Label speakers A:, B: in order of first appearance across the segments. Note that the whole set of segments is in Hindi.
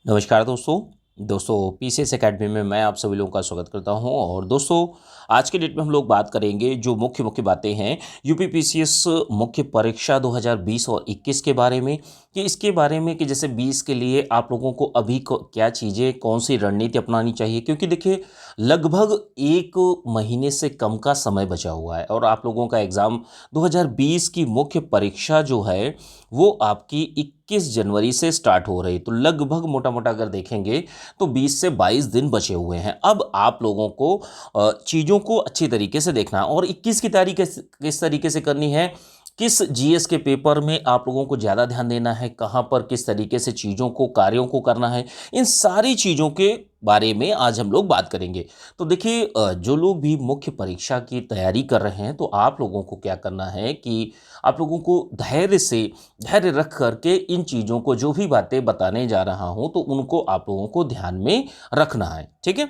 A: नमस्कार दोस्तों पीसीएस एकेडमी में मैं आप सभी लोगों का स्वागत करता हूं। और दोस्तों, आज के डेट में हम लोग बात करेंगे जो मुख्य मुख्य बातें हैं यूपी पीसीएस मुख्य परीक्षा 2020 और 21 के बारे में, कि इसके बारे में कि जैसे 20 के लिए आप लोगों को अभी क्या चीज़ें, कौन सी रणनीति अपनानी चाहिए, क्योंकि देखिए लगभग एक महीने से कम का समय बचा हुआ है और आप लोगों का एग्ज़ाम 2020 की मुख्य परीक्षा जो है वो आपकी 21 जनवरी से स्टार्ट हो रही। तो लगभग मोटा मोटा अगर देखेंगे तो 20 से 22 दिन बचे हुए हैं। अब आप लोगों को चीज़ों को अच्छी तरीके से देखना है और 21 की तारीख किस तरीके से करनी है, किस जीएस के पेपर में आप लोगों को ज़्यादा ध्यान देना है, कहाँ पर किस तरीके से चीज़ों को, कार्यों को करना है, इन सारी चीज़ों के बारे में आज हम लोग बात करेंगे। तो देखिए जो लोग भी मुख्य परीक्षा की तैयारी कर रहे हैं तो आप लोगों को क्या करना है कि आप लोगों को धैर्य रख करके इन चीज़ों को, जो भी बातें बताने जा रहा हूँ, तो उनको आप लोगों को ध्यान में रखना है। ठीक है,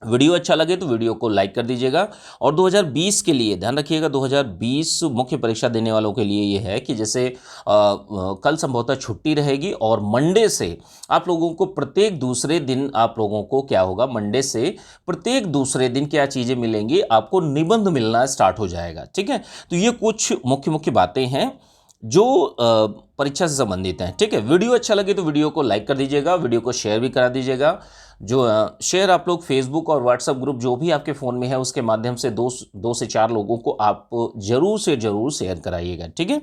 A: वीडियो अच्छा लगे तो वीडियो को लाइक कर दीजिएगा। और 2020 के लिए ध्यान रखिएगा, 2020 मुख्य परीक्षा देने वालों के लिए ये है कि जैसे कल संभवतः छुट्टी रहेगी और मंडे से आप लोगों को प्रत्येक दूसरे दिन, आप लोगों को क्या होगा, मंडे से प्रत्येक दूसरे दिन क्या चीज़ें मिलेंगी, आपको निबंध मिलना स्टार्ट हो जाएगा। ठीक है, तो ये कुछ मुख्य मुख्य बातें हैं जो परीक्षा से संबंधित हैं। ठीक है, वीडियो अच्छा लगे तो वीडियो को लाइक कर दीजिएगा, वीडियो को शेयर भी करा दीजिएगा। जो शेयर आप लोग फेसबुक और व्हाट्सएप ग्रुप जो भी आपके फ़ोन में है उसके माध्यम से दो से चार लोगों को आप जरूर से जरूर शेयर कराइएगा। ठीक है,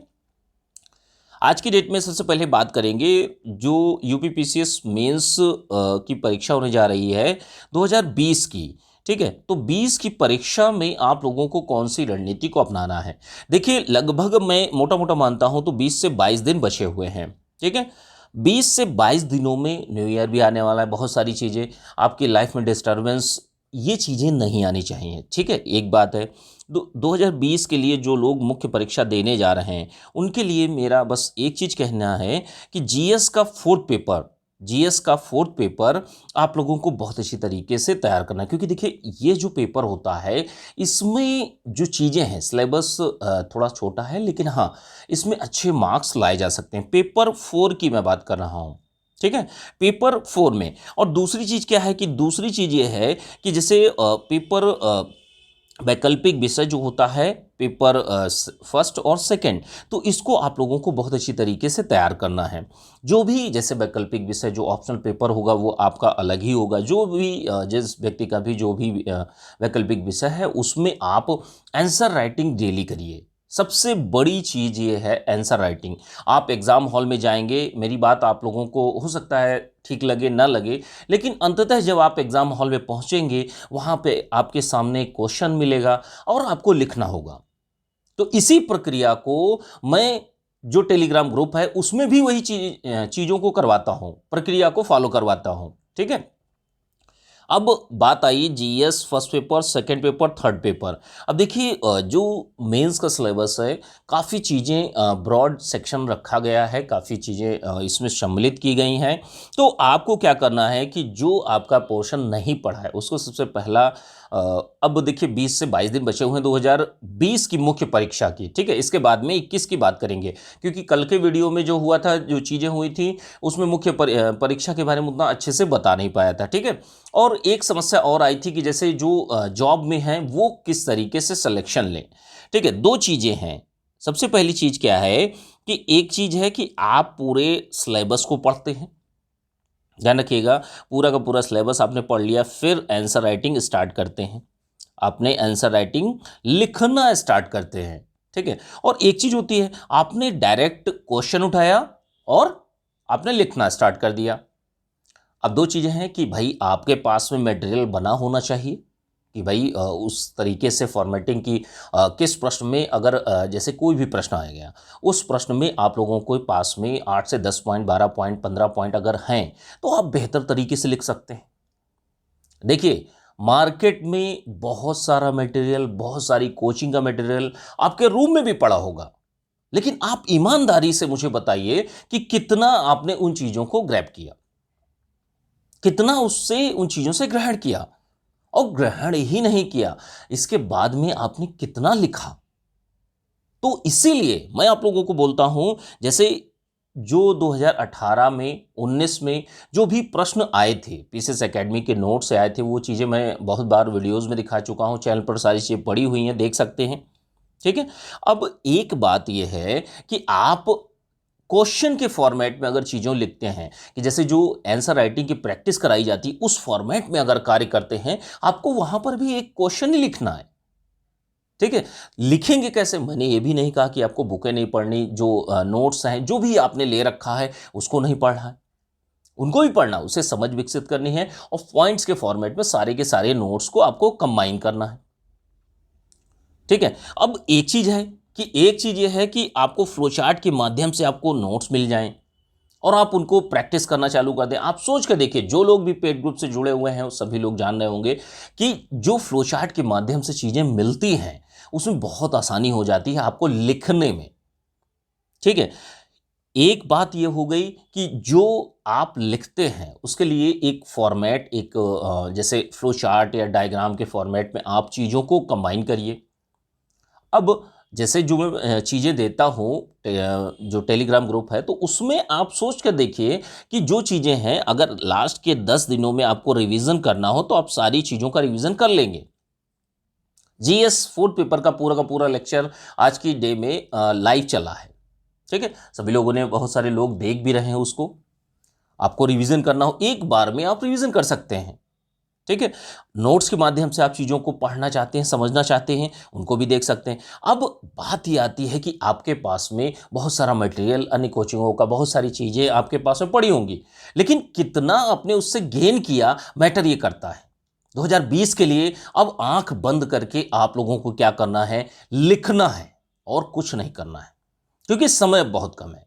A: आज की डेट में सबसे पहले बात करेंगे जो यूपी पीसीएस मेंस की परीक्षा होने जा रही है 2020 की। ठीक है, तो 20 की परीक्षा में आप लोगों को कौन सी रणनीति को अपनाना है। देखिए लगभग मैं मोटा मोटा मानता हूं तो 20 से 22 दिन बचे हुए हैं। ठीक है, 20 से 22 दिनों में न्यू ईयर भी आने वाला है, बहुत सारी चीज़ें आपकी लाइफ में डिस्टर्बेंस, ये चीज़ें नहीं आनी चाहिए। ठीक है, एक बात है। 2020 के लिए जो लोग मुख्य परीक्षा देने जा रहे हैं उनके लिए मेरा बस एक चीज़ कहना है कि जीएस का फोर्थ पेपर आप लोगों को बहुत अच्छी तरीके से तैयार करना है, क्योंकि देखिए ये जो पेपर होता है इसमें जो चीज़ें हैं, सिलेबस थोड़ा छोटा है लेकिन हाँ इसमें अच्छे मार्क्स लाए जा सकते हैं। पेपर 4 की मैं बात कर रहा हूँ। ठीक है, पेपर 4 में। और दूसरी चीज़ क्या है कि दूसरी चीज़ ये है कि जैसे पेपर वैकल्पिक विषय जो होता है, पेपर फर्स्ट और सेकंड, तो इसको आप लोगों को बहुत अच्छी तरीके से तैयार करना है। जो भी जैसे वैकल्पिक विषय जो ऑप्शनल पेपर होगा वो आपका अलग ही होगा। जो भी जिस व्यक्ति का भी जो भी वैकल्पिक विषय है उसमें आप आंसर राइटिंग डेली करिए। सबसे बड़ी चीज़ ये है आंसर राइटिंग। आप एग्ज़ाम हॉल में जाएंगे, मेरी बात आप लोगों को हो सकता है ठीक लगे ना लगे, लेकिन अंततः जब आप एग्ज़ाम हॉल में पहुंचेंगे वहां पे आपके सामने एक क्वेश्चन मिलेगा और आपको लिखना होगा। तो इसी प्रक्रिया को मैं, जो टेलीग्राम ग्रुप है उसमें भी वही चीज़ों को करवाता हूं, प्रक्रिया को फॉलो करवाता हूं। ठीक है, अब बात आई GS first paper, second paper, third paper. अब देखिए जो मेंस का सिलेबस है, काफ़ी चीज़ें ब्रॉड सेक्शन रखा गया है, काफ़ी चीज़ें इसमें सम्मिलित की गई हैं। तो आपको क्या करना है कि जो आपका पोर्शन नहीं पढ़ा है उसको सबसे पहला अब देखिए 20 से 22 दिन बचे हुए हैं 2020 की मुख्य परीक्षा की। ठीक है, इसके बाद में 21 की बात करेंगे, क्योंकि कल के वीडियो में जो हुआ था, जो चीज़ें हुई थी उसमें मुख्य परीक्षा के बारे में उतना अच्छे से बता नहीं पाया था। ठीक है, और एक समस्या और आई थी कि जैसे जो जॉब में हैं वो किस तरीके से सिलेक्शन लें। ठीक है, दो चीज़ें हैं। सबसे पहली चीज़ क्या है कि एक चीज़ है कि आप पूरे सिलेबस को पढ़ते हैं, ध्यान रखिएगा, पूरा का पूरा सिलेबस आपने पढ़ लिया, फिर आंसर राइटिंग स्टार्ट करते हैं, आपने आंसर राइटिंग लिखना स्टार्ट करते हैं। ठीक है, और एक चीज़ होती है आपने डायरेक्ट क्वेश्चन उठाया और आपने लिखना स्टार्ट कर दिया। अब दो चीज़ें हैं कि भाई आपके पास में मटेरियल बना होना चाहिए कि भाई उस तरीके से फॉर्मेटिंग की, किस प्रश्न में अगर जैसे कोई भी प्रश्न आ गया उस प्रश्न में आप लोगों को पास में 8 से 10 पॉइंट, 12 पॉइंट, 15 पॉइंट अगर हैं तो आप बेहतर तरीके से लिख सकते हैं। देखिए मार्केट में बहुत सारा मटेरियल, बहुत सारी कोचिंग का मटेरियल आपके रूम में भी पड़ा होगा, लेकिन आप ईमानदारी से मुझे बताइए कि कितना आपने उन चीज़ों को ग्रैब किया, कितना उससे उन चीज़ों से ग्रहण किया। और ग्रहण ही नहीं किया, इसके बाद में आपने कितना लिखा। तो इसीलिए मैं आप लोगों को बोलता हूं, जैसे जो 2018 में 19 में जो भी प्रश्न आए थे पीसीएस एकेडमी के नोट से आए थे, वो चीज़ें मैं बहुत बार वीडियोज़ में दिखा चुका हूँ, चैनल पर सारी चीज़ें पड़ी हुई हैं, देख सकते हैं। ठीक है। अब एक बात यह है कि आप क्वेश्चन के फॉर्मेट में अगर चीज़ों लिखते हैं कि जैसे जो आंसर राइटिंग की प्रैक्टिस कराई जाती है उस फॉर्मेट में अगर कार्य करते हैं, आपको वहां पर भी एक क्वेश्चन ही लिखना है। ठीक है। लिखेंगे कैसे? मैंने ये भी नहीं कहा कि आपको बुकें नहीं पढ़नी, जो नोट्स हैं जो भी आपने ले रखा है उसको नहीं पढ़ना है, उनको भी पढ़ना, उसे समझ विकसित करनी है और पॉइंट्स के फॉर्मेट में सारे के सारे नोट्स को आपको कंबाइन करना है। ठीक है। अब एक चीज है कि एक चीज ये है कि आपको फ्लो चार्ट के माध्यम से आपको नोट्स मिल जाएं और आप उनको प्रैक्टिस करना चालू कर दें। आप सोच कर देखिए, जो लोग भी पेड ग्रुप से जुड़े हुए हैं वो सभी लोग जान रहे होंगे कि जो फ्लो चार्ट के माध्यम से चीजें मिलती हैं उसमें बहुत आसानी हो जाती है आपको लिखने में। ठीक है। एक बात यह हो गई कि जो आप लिखते हैं उसके लिए एक फॉर्मेट, एक जैसे फ्लो चार्ट या डायग्राम के फॉर्मेट में आप चीज़ों को कंबाइन करिए। अब जैसे जो मैं चीज़ें देता हूँ, जो टेलीग्राम ग्रुप है, तो उसमें आप सोच कर देखिए कि जो चीज़ें हैं अगर लास्ट के 10 दिनों में आपको रिवीजन करना हो तो आप सारी चीज़ों का रिवीजन कर लेंगे। जीएस फोर्थ पेपर का पूरा लेक्चर आज की डे में लाइव चला है। ठीक है। सभी लोगों ने, बहुत सारे लोग देख भी रहे हैं उसको। आपको रिवीजन करना हो एक बार में आप रिवीजन कर सकते हैं। ठीक है। नोट्स के माध्यम से आप चीज़ों को पढ़ना चाहते हैं, समझना चाहते हैं, उनको भी देख सकते हैं। अब बात ये आती है कि आपके पास में बहुत सारा मटेरियल, अन्य कोचिंगों का बहुत सारी चीज़ें आपके पास में पड़ी होंगी, लेकिन कितना आपने उससे गेन किया मैटर ये करता है। 2020 के लिए अब आंख बंद करके आप लोगों को क्या करना है? लिखना है और कुछ नहीं करना है, क्योंकि समय बहुत कम है।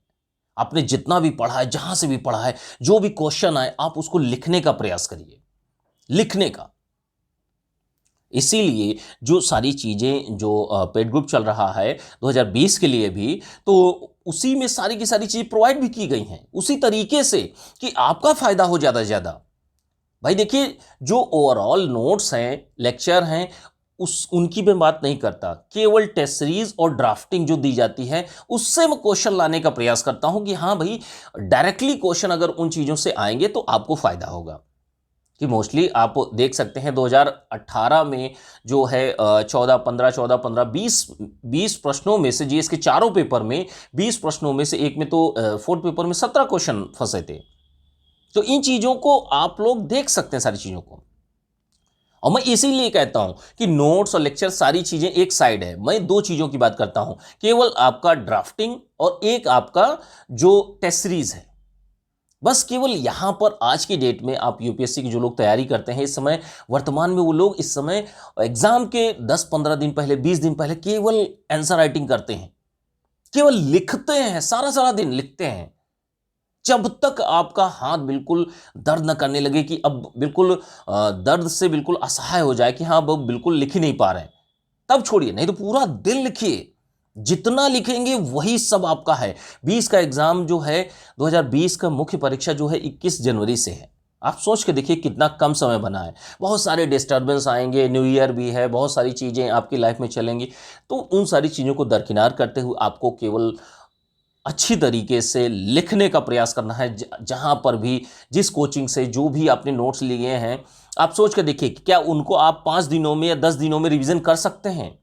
A: आपने जितना भी पढ़ा है, जहां से भी पढ़ा है, जो भी क्वेश्चन आए, आप उसको लिखने का प्रयास करिए, लिखने का। इसीलिए जो सारी चीजें जो पेड ग्रुप चल रहा है 2020 के लिए भी, तो उसी में सारी की सारी चीजें प्रोवाइड भी की गई हैं उसी तरीके से कि आपका फायदा हो ज्यादा से ज्यादा। भाई देखिए, जो ओवरऑल नोट्स हैं, लेक्चर हैं, उनकी मैं बात नहीं करता, केवल टेस्ट सीरीज और ड्राफ्टिंग जो दी जाती है उससे मैं क्वेश्चन लाने का प्रयास करता हूं कि हाँ भाई, डायरेक्टली क्वेश्चन अगर उन चीजों से आएंगे तो आपको फायदा होगा। कि मोस्टली आप देख सकते हैं 2018 में जो है 14, 15, 20 प्रश्नों में से, जीएस के चारों पेपर में 20 प्रश्नों में से एक में तो फोर्थ पेपर में 17 क्वेश्चन फंसे थे। तो इन चीजों को आप लोग देख सकते हैं, सारी चीजों को। और मैं इसीलिए कहता हूं कि नोट्स और लेक्चर सारी चीजें एक साइड है, मैं दो चीजों की बात करता हूं, केवल आपका ड्राफ्टिंग और एक आपका जो टेस्ट सीरीज है। बस केवल यहां पर आज की डेट में आप यूपीएससी की जो लोग तैयारी करते हैं इस समय, वर्तमान में वो लोग इस समय एग्जाम के 10-15 दिन पहले, 20 दिन पहले केवल आंसर राइटिंग करते हैं, केवल लिखते हैं, सारा सारा दिन लिखते हैं, जब तक आपका हाथ बिल्कुल दर्द न करने लगे कि अब बिल्कुल दर्द से बिल्कुल असहाय हो जाए कि हाँ अब बिल्कुल लिख ही नहीं पा रहे हैं, तब छोड़िए, नहीं तो पूरा दिन लिखिए। जितना लिखेंगे वही सब आपका है। 20 का एग्जाम जो है, 2020 का मुख्य परीक्षा जो है 21 जनवरी से है। आप सोच के देखिए कितना कम समय बना है। बहुत सारे डिस्टर्बेंस आएंगे, न्यू ईयर भी है, बहुत सारी चीज़ें आपकी लाइफ में चलेंगी, तो उन सारी चीज़ों को दरकिनार करते हुए आपको केवल अच्छी तरीके से लिखने का प्रयास करना है। जहां पर भी, जिस कोचिंग से जो भी आपने नोट्स लिए हैं, आप सोच कर देखिए कि क्या उनको आप 5 दिनों में या 10 दिनों में रिवीजन कर सकते हैं?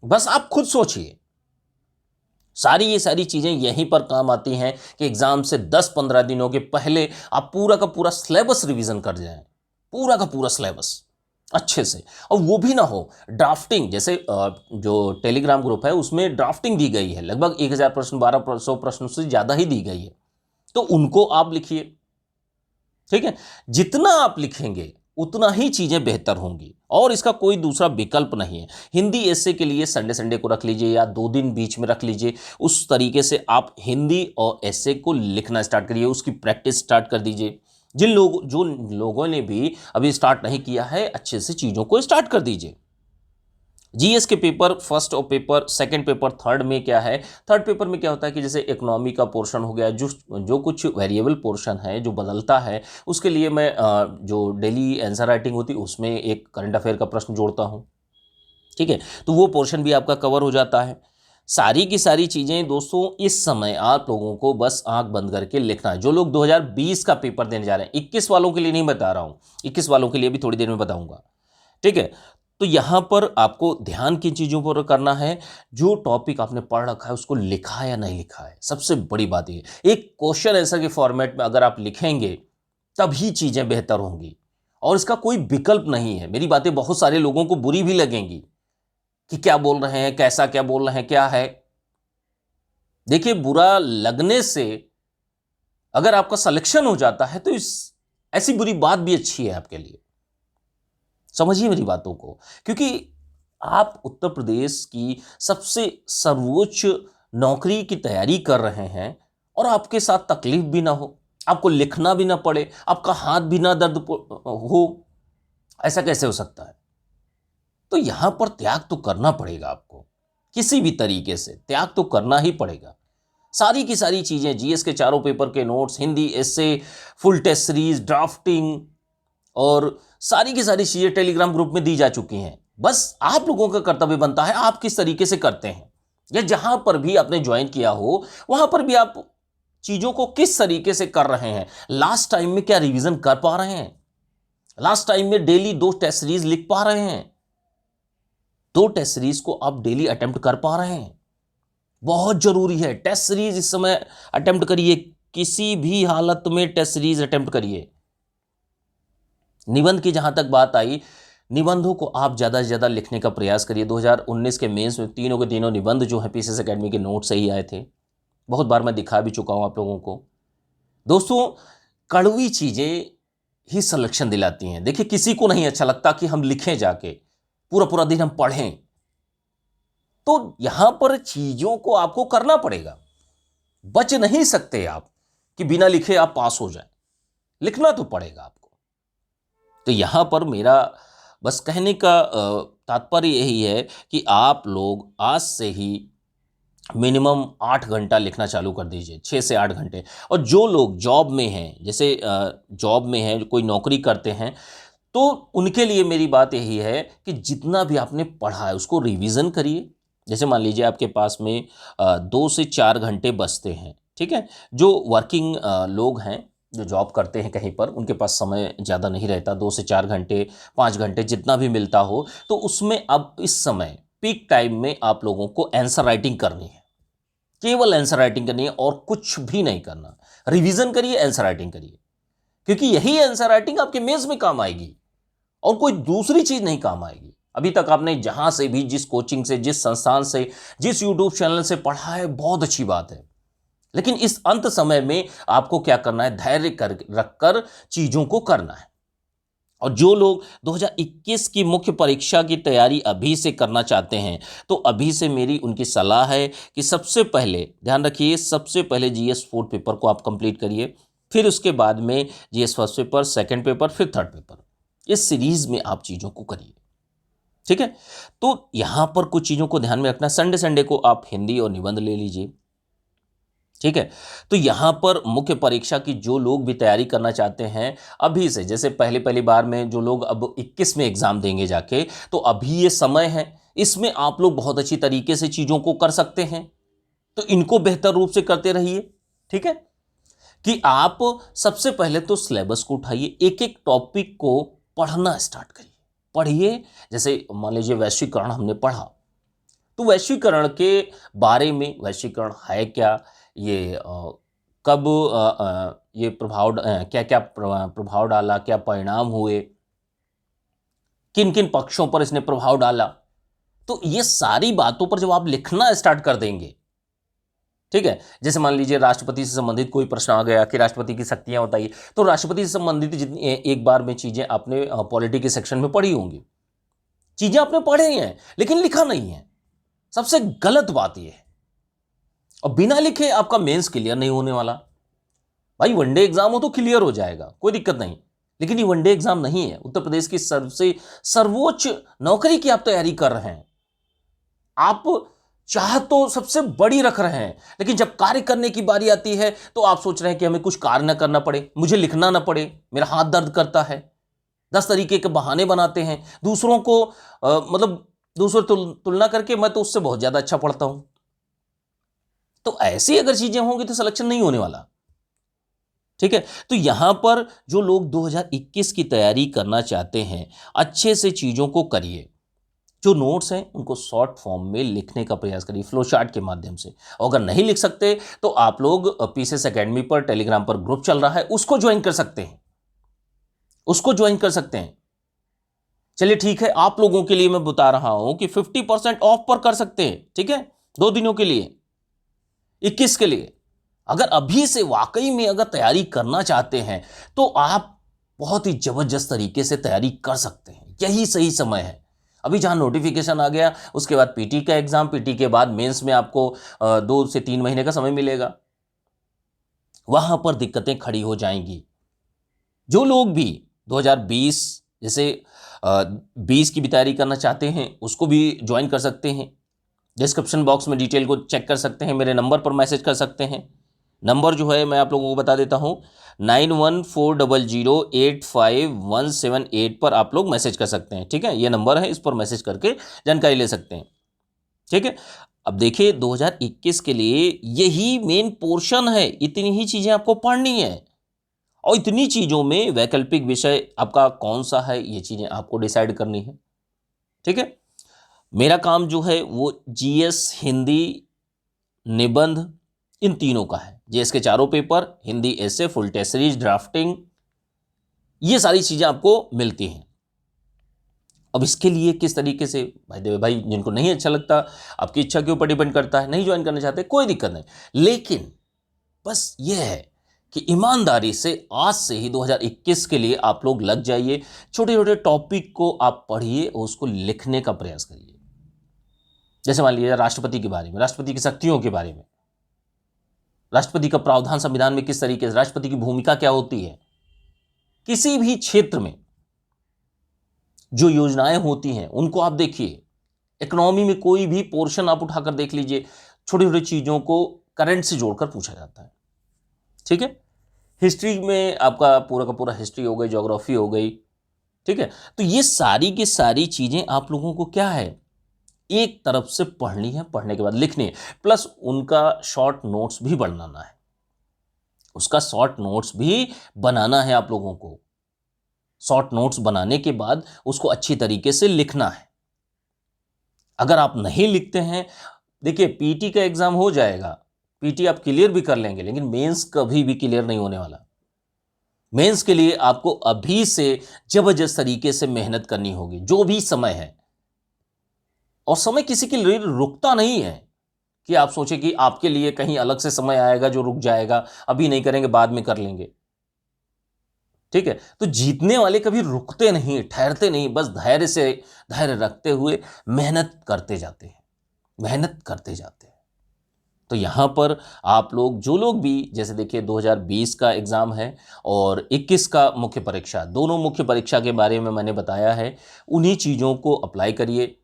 A: बस आप खुद सोचिए। सारी ये सारी चीजें यहीं पर काम आती हैं कि एग्जाम से 10-15 दिनों के पहले आप पूरा का पूरा सिलेबस रिवीजन कर जाएं, पूरा का पूरा सिलेबस अच्छे से। और वो भी ना हो ड्राफ्टिंग, जैसे जो टेलीग्राम ग्रुप है उसमें ड्राफ्टिंग दी गई है, लगभग 1000 प्रश्न, 1200 प्रश्न से ज़्यादा ही दी गई है, तो उनको आप लिखिए। ठीक है। जितना आप लिखेंगे उतना ही चीज़ें बेहतर होंगी, और इसका कोई दूसरा विकल्प नहीं है। हिंदी एसे के लिए संडे संडे को रख लीजिए या 2 दिन बीच में रख लीजिए, उस तरीके से आप हिंदी और एसे को लिखना स्टार्ट करिए, उसकी प्रैक्टिस स्टार्ट कर दीजिए। जो लोगों ने भी अभी स्टार्ट नहीं किया है, अच्छे से चीज़ों को स्टार्ट कर दीजिए। जीएस के पेपर फर्स्ट और पेपर सेकंड, पेपर थर्ड में क्या है, थर्ड पेपर में क्या होता है कि जैसे इकोनॉमी का पोर्शन हो गया, जो कुछ वेरिएबल पोर्शन है जो बदलता है, उसके लिए मैं जो डेली आंसर राइटिंग होती है उसमें एक करंट अफेयर का प्रश्न जोड़ता हूँ। ठीक है। तो वो पोर्शन भी आपका कवर हो जाता है। सारी की सारी चीज़ें दोस्तों इस समय आप लोगों को बस आंख बंद करके लिखना है। जो लोग 2020 का पेपर देने जा रहे हैं, 21 वालों के लिए नहीं बता रहा हूँ, 21 वालों के लिए भी थोड़ी देर में बताऊंगा, ठीक है। तो यहाँ पर आपको ध्यान किन चीज़ों पर करना है, जो टॉपिक आपने पढ़ रखा है उसको लिखा है या नहीं लिखा है, सबसे बड़ी बात ये। एक क्वेश्चन आंसर के फॉर्मेट में अगर आप लिखेंगे तभी चीज़ें बेहतर होंगी, और इसका कोई विकल्प नहीं है। मेरी बातें बहुत सारे लोगों को बुरी भी लगेंगी कि क्या बोल रहे हैं, कैसा क्या बोल रहे हैं, क्या है। देखिए, बुरा लगने से अगर आपका सिलेक्शन हो जाता है तो इस ऐसी बुरी बात भी अच्छी है आपके लिए। समझिए मेरी बातों को, क्योंकि आप उत्तर प्रदेश की सबसे सर्वोच्च नौकरी की तैयारी कर रहे हैं और आपके साथ तकलीफ भी ना हो, आपको लिखना भी ना पड़े, आपका हाथ भी ना दर्द हो, ऐसा कैसे हो सकता है। तो यहां पर त्याग तो करना पड़ेगा आपको, किसी भी तरीके से त्याग तो करना ही पड़ेगा। सारी की सारी चीजें, जीएस के चारों पेपर के नोट्स, हिंदी एसे, फुल टेस्ट सीरीज, ड्राफ्टिंग और सारी की सारी चीजें टेलीग्राम ग्रुप में दी जा चुकी हैं। बस आप लोगों का कर्तव्य बनता है आप किस तरीके से करते हैं, या जहां पर भी आपने ज्वाइन किया हो वहां पर भी आप चीजों को किस तरीके से कर रहे हैं। लास्ट टाइम में क्या रिवीजन कर पा रहे हैं, लास्ट टाइम में डेली 2 टेस्ट सीरीज लिख पा रहे हैं, 2 टेस्ट सीरीज को आप डेली अटेम्प्ट कर पा रहे हैं। बहुत जरूरी है, टेस्ट सीरीज इस समय अटेम्प्ट करिए, किसी भी हालत में टेस्ट सीरीज अटेम्प्ट करिए। निबंध की जहां तक बात आई, निबंधों को आप ज़्यादा से ज़्यादा लिखने का प्रयास करिए। 2019 के मेंस में तीनों के तीनों निबंध जो हैं पीसीएस एकेडमी के नोट से ही आए थे। बहुत बार मैं दिखा भी चुका हूं आप लोगों को। दोस्तों, कड़वी चीज़ें ही सिलेक्शन दिलाती हैं। देखिए, किसी को नहीं अच्छा लगता कि हम लिखें जाके, पूरा पूरा दिन हम पढ़ें। तो यहां पर चीज़ों को आपको करना पड़ेगा, बच नहीं सकते आप कि बिना लिखे आप पास हो जाए, लिखना तो पड़ेगा आपको। तो यहां पर मेरा बस कहने का तात्पर्य यही है कि आप लोग आज से ही मिनिमम 8 घंटा लिखना चालू कर दीजिए, 6 से 8 घंटे। और जो लोग जॉब में हैं, जैसे जॉब में हैं, कोई नौकरी करते हैं, तो उनके लिए मेरी बात यही है कि जितना भी आपने पढ़ा है उसको रिवीजन करिए। जैसे मान लीजिए आपके पास में 2 से 4 घंटे बचते हैं, ठीक है। जो वर्किंग लोग हैं, जो जॉब करते हैं कहीं पर, उनके पास समय ज़्यादा नहीं रहता, 2 से 4 घंटे, 5 घंटे जितना भी मिलता हो, तो उसमें अब इस समय पीक टाइम में आप लोगों को आंसर राइटिंग करनी है, केवल आंसर राइटिंग करनी है और कुछ भी नहीं करना। रिवीजन करिए, आंसर राइटिंग करिए, क्योंकि यही आंसर राइटिंग आपके मेंस में काम आएगी और कोई दूसरी चीज नहीं काम आएगी। अभी तक आपने जहां से भी, जिस कोचिंग से, जिस संस्थान से, जिस यूट्यूब चैनल से पढ़ा है, बहुत अच्छी बात है, लेकिन इस अंत समय में आपको क्या करना है, धैर्य कर रखकर चीजों को करना है। और जो लोग 2021 की मुख्य परीक्षा की तैयारी अभी से करना चाहते हैं, तो अभी से मेरी उनकी सलाह है कि सबसे पहले ध्यान रखिए, सबसे पहले जीएस 4 पेपर को आप कंप्लीट करिए, फिर उसके बाद में GS first paper, second paper, फिर थर्ड पेपर। इस सीरीज में आप चीज़ों को करिए, ठीक है। तो यहां पर कुछ चीज़ों को ध्यान में रखना। संडे संडे को आप हिंदी और निबंध ले लीजिए, ठीक है। तो यहां पर मुख्य परीक्षा की जो लोग भी तैयारी करना चाहते हैं अभी से, जैसे पहली बार में जो लोग अब 21 में एग्जाम देंगे जाके, तो अभी ये समय है, इसमें आप लोग बहुत अच्छी तरीके से चीज़ों को कर सकते हैं। तो इनको बेहतर रूप से करते रहिए, ठीक है। कि आप सबसे पहले तो सिलेबस को उठाइए, एक एक टॉपिक को पढ़ना स्टार्ट करिए, पढ़िए। जैसे मान लीजिए वैश्वीकरण हमने पढ़ा, तो वैश्वीकरण के बारे में, वैश्वीकरण है क्या, ये कब ये प्रभाव, क्या क्या प्रभाव डाला, क्या परिणाम हुए, किन किन पक्षों पर इसने प्रभाव डाला। तो ये सारी बातों पर जब आप लिखना स्टार्ट कर देंगे, ठीक है। जैसे मान लीजिए राष्ट्रपति से संबंधित कोई प्रश्न आ गया कि राष्ट्रपति की शक्तियां बताइए, तो राष्ट्रपति से संबंधित जितनी एक बार में चीजें आपने पॉलिटी के सेक्शन में पढ़ी होंगी, चीजें आपने पढ़ी हैं लेकिन लिखा नहीं है। सबसे गलत बात यह है, और बिना लिखे आपका मेंस क्लियर नहीं होने वाला। भाई वनडे एग्जाम हो तो क्लियर हो जाएगा, कोई दिक्कत नहीं, लेकिन ये वनडे एग्जाम नहीं है। उत्तर प्रदेश की सबसे सर्वोच्च नौकरी की आप तैयारी कर रहे हैं, आप चाह तो सबसे बड़ी रख रहे हैं, लेकिन जब कार्य करने की बारी आती है तो आप सोच रहे हैं कि हमें कुछ कार्य ना करना पड़े, मुझे लिखना ना पड़े, मेरा हाथ दर्द करता है। 10 तरीके के बहाने बनाते हैं दूसरों को, मतलब दूसरों तुलना करके मैं तो उससे बहुत ज्यादा अच्छा पढ़ता हूं, तो ऐसी अगर चीजें होंगी तो सिलेक्शन नहीं होने वाला। ठीक है, तो यहां पर जो लोग 2021 की तैयारी करना चाहते हैं, अच्छे से चीजों को करिए। जो नोट्स हैं उनको शॉर्ट फॉर्म में लिखने का प्रयास करिए, फ्लो चार्ट के माध्यम से। और अगर नहीं लिख सकते तो आप लोग पीसीएस एकेडमी पर टेलीग्राम पर ग्रुप चल रहा है, उसको ज्वाइन कर सकते हैं, उसको ज्वाइन कर सकते हैं। चलिए ठीक है, आप लोगों के लिए मैं बता रहा हूं कि 50% ऑफ पर कर सकते हैं। ठीक है, 2 दिनों के लिए, 21 के लिए। अगर अभी से वाकई में अगर तैयारी करना चाहते हैं तो आप बहुत ही जबरदस्त तरीके से तैयारी कर सकते हैं, यही सही समय है। अभी जहां नोटिफिकेशन आ गया उसके बाद पीटी का एग्जाम, पीटी के बाद मेंस में आपको 2 से 3 महीने का समय मिलेगा, वहां पर दिक्कतें खड़ी हो जाएंगी। जो लोग भी 2020 जैसे 20 की भी तैयारी करना चाहते हैं उसको भी ज्वाइन कर सकते हैं। डिस्क्रिप्शन बॉक्स में डिटेल को चेक कर सकते हैं, मेरे नंबर पर मैसेज कर सकते हैं। नंबर जो है मैं आप लोगों को बता देता हूं, 9140085178 पर आप लोग मैसेज कर सकते हैं। ठीक है, ये नंबर है, इस पर मैसेज करके जानकारी ले सकते हैं। ठीक है, अब देखिए 2021 के लिए यही मेन पोर्शन है, इतनी ही चीजें आपको पढ़नी है और इतनी चीजों में वैकल्पिक विषय आपका कौन सा है ये चीजें आपको डिसाइड करनी है। ठीक है, मेरा काम जो है वो जीएस, हिंदी, निबंध, इन तीनों का है। जीएस के 4 पेपर, हिंदी एसे, फुल टेस्ट सीरीज, ड्राफ्टिंग, ये सारी चीजें आपको मिलती हैं। अब इसके लिए किस तरीके से, भाई जिनको नहीं अच्छा लगता, आपकी इच्छा के ऊपर डिपेंड करता है, नहीं ज्वाइन करना चाहते कोई दिक्कत नहीं, लेकिन बस ये है कि ईमानदारी से आज से ही 2021 के लिए आप लोग लग जाइए। छोटे छोटे टॉपिक को आप पढ़िए और उसको लिखने का प्रयास करिए। जैसे मान लीजिए राष्ट्रपति के बारे में, राष्ट्रपति की शक्तियों के बारे में, राष्ट्रपति का प्रावधान संविधान में किस तरीके से, राष्ट्रपति की भूमिका क्या होती है, किसी भी क्षेत्र में जो योजनाएं होती हैं उनको आप देखिए। इकोनॉमी में कोई भी पोर्शन आप उठाकर देख लीजिए, छोटी छोटी चीजों को करंट से जोड़कर पूछा जाता है। ठीक है, हिस्ट्री में आपका पूरा का पूरा हिस्ट्री हो गई, ज्योग्राफी हो गई। ठीक है, तो ये सारी की सारी चीजें आप लोगों को क्या है, एक तरफ से पढ़नी है, पढ़ने के बाद लिखनी है, प्लस उनका शॉर्ट नोट्स भी बनाना है, उसका शॉर्ट नोट्स भी बनाना है। आप लोगों को शॉर्ट नोट्स बनाने के बाद उसको अच्छी तरीके से लिखना है। अगर आप नहीं लिखते हैं, देखिए पीटी का एग्जाम हो जाएगा, पीटी आप क्लियर भी कर लेंगे, लेकिन मेंस कभी भी क्लियर नहीं होने वाला। मेंस के लिए आपको अभी से जबरदस्त तरीके से मेहनत करनी होगी, जो भी समय है। और समय किसी के लिए रुकता नहीं है कि आप सोचें कि आपके लिए कहीं अलग से समय आएगा जो रुक जाएगा, अभी नहीं करेंगे बाद में कर लेंगे। ठीक है, तो जीतने वाले कभी रुकते नहीं, ठहरते नहीं, बस धैर्य रखते हुए मेहनत करते जाते हैं, मेहनत करते जाते हैं। तो यहां पर आप लोग, जो लोग भी, जैसे देखिए 2020 का एग्जाम है और 21 का मुख्य परीक्षा, दोनों मुख्य परीक्षा के बारे में मैंने बताया है, उन्हीं चीजों को अप्लाई करिए।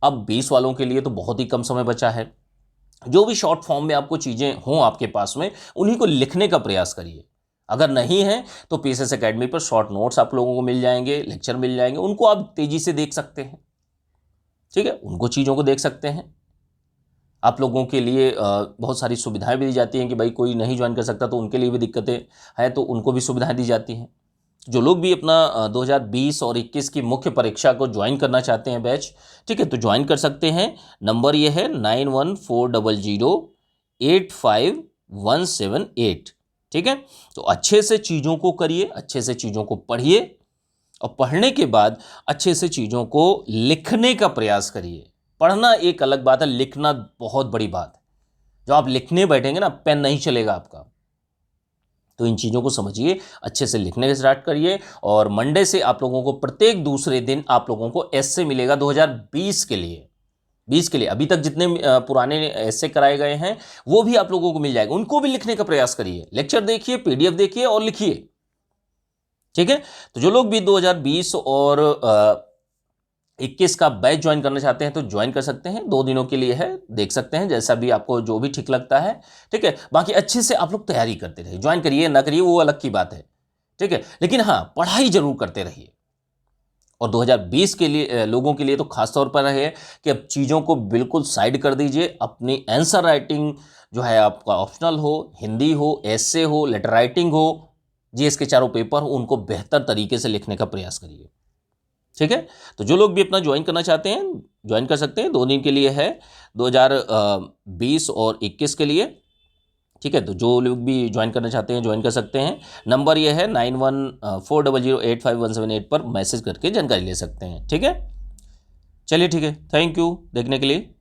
A: अब 20 वालों के लिए तो बहुत ही कम समय बचा है। जो भी शॉर्ट फॉर्म में आपको चीजें हों आपके पास में, उन्हीं को लिखने का प्रयास करिए। अगर नहीं है तो पीसीएस एकेडमी पर शॉर्ट नोट्स आप लोगों को मिल जाएंगे, लेक्चर मिल जाएंगे, उनको आप तेजी से देख सकते हैं। ठीक है, उनको चीज़ों को देख सकते हैं। आप लोगों के लिए बहुत सारी सुविधाएं भी दी जाती हैं कि भाई कोई नहीं ज्वाइन कर सकता तो उनके लिए भी दिक्कतें हैं, तो उनको भी सुविधाएं दी जाती हैं। जो लोग भी अपना 2020 और 21 की मुख्य परीक्षा को ज्वाइन करना चाहते हैं बैच, ठीक है, तो ज्वाइन कर सकते हैं। नंबर ये है 9140085178। ठीक है, तो अच्छे से चीज़ों को करिए, अच्छे से चीज़ों को पढ़िए और पढ़ने के बाद अच्छे से चीज़ों को लिखने का प्रयास करिए। पढ़ना एक अलग बात है, लिखना बहुत बड़ी बात है। जब आप लिखने बैठेंगे ना, पेन नहीं चलेगा आपका। तो इन चीज़ों को समझिए, अच्छे से लिखने स्टार्ट करिए। और मंडे से आप लोगों को प्रत्येक दूसरे दिन आप लोगों को एस्से मिलेगा 2020 के लिए। 20 के लिए अभी तक जितने पुराने ऐसे कराए गए हैं वो भी आप लोगों को मिल जाएगा, उनको भी लिखने का प्रयास करिए। लेक्चर देखिए, पीडीएफ देखिए और लिखिए। ठीक है, तो जो लोग भी 2020 और 21 का बैच ज्वाइन करना चाहते हैं तो ज्वाइन कर सकते हैं। 2 दिनों के लिए है, देख सकते हैं जैसा भी आपको जो भी ठीक लगता है। ठीक है, बाकी अच्छे से आप लोग तैयारी करते रहिए। ज्वाइन करिए ना करिए वो अलग की बात है, ठीक है, लेकिन हाँ, पढ़ाई जरूर करते रहिए और 2020 के लिए लोगों के लिए तो खास तौर पर है कि अब चीज़ों को बिल्कुल साइड कर दीजिए। अपनी आंसर राइटिंग जो है आपका ऑप्शनल हो, हिंदी हो, एसे हो, लेटर राइटिंग हो, जीएस के चारों पेपर हो, उनको बेहतर तरीके से लिखने का प्रयास करिए। ठीक है, तो जो लोग भी अपना ज्वाइन करना चाहते हैं ज्वाइन कर सकते हैं। 2 दिन के लिए है, 2020 और 21 के लिए। ठीक है, तो जो लोग भी ज्वाइन करना चाहते हैं ज्वाइन कर सकते हैं। नंबर ये है 9140085178 पर मैसेज करके जानकारी ले सकते हैं। ठीक है, चलिए ठीक है, थैंक यू देखने के लिए।